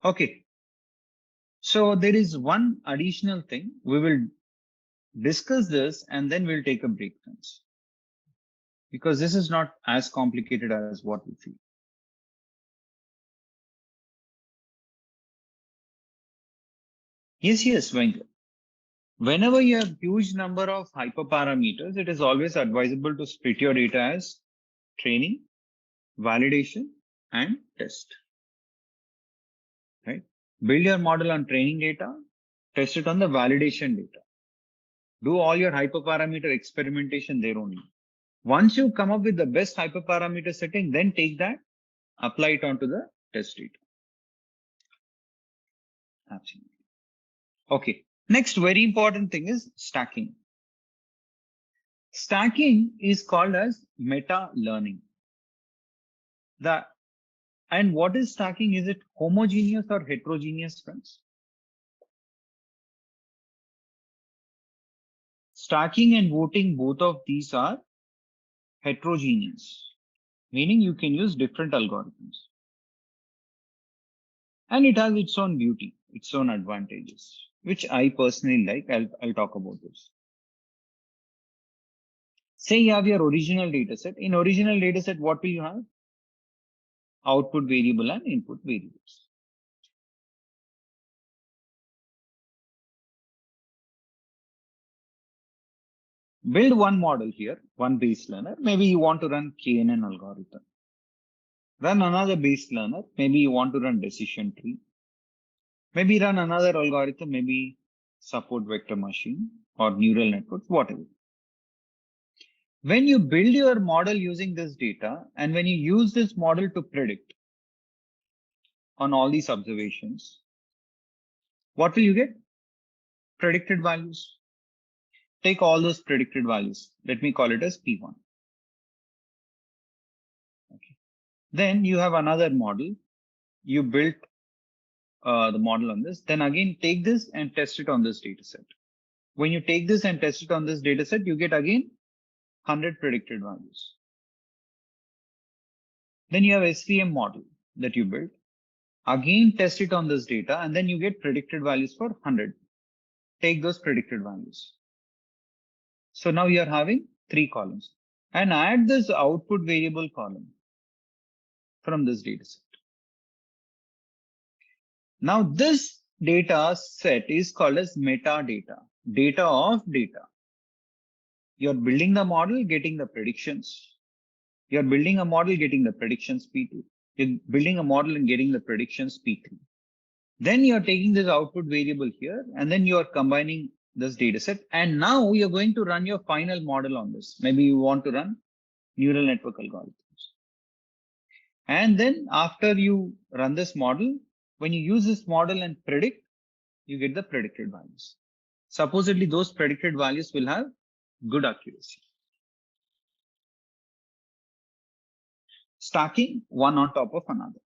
Okay. So there is one additional thing. We will discuss this and then we'll take a break, friends, because this is not as complicated as what we feel. Yes, Venkat. Whenever you have huge number of hyperparameters, it is always advisable to split your data as training, validation, and test. Right? Build your model on training data, test it on the validation data. Do all your hyperparameter experimentation there only. Once you come up with the best hyperparameter setting, then take that, apply it onto the test data. Absolutely. Okay. Next very important thing is stacking. Stacking is called as meta learning. And what is stacking? Is it homogeneous or heterogeneous, friends? Stacking and voting, both of these are heterogeneous, meaning you can use different algorithms. And it has its own beauty, its own advantages, which I personally like. I'll talk about this. Say you have your original dataset. In original dataset, what will you have? Output variable and input variables. Build one model here, one base learner. Maybe you want to run KNN algorithm. Run another base learner. Maybe you want to run decision tree. Maybe run another algorithm, maybe support vector machine or neural networks, whatever. When you build your model using this data, and when you use this model to predict on all these observations, what will you get? Predicted values. Take all those predicted values. Let me call it as P1. Okay. Then you have another model. You built the model on this. Then again, take this and test it on this data set. When you take this and test it on this data set, you get again 100 predicted values. Then you have SVM model that you built. Again, test it on this data, and then you get predicted values for 100. Take those predicted values. So now you are having 3 columns. And add this output variable column from this data set. Now this data set is called as metadata, data of data. You're building the model, getting the predictions. You're building a model, getting the predictions P2. You're building a model and getting the predictions P3. Then you're taking this output variable here, and then you're combining this data set. And now you're going to run your final model on this. Maybe you want to run neural network algorithms. And then after you run this model, when you use this model and predict, you get the predicted values. Supposedly those predicted values will have good accuracy. Stacking one on top of another.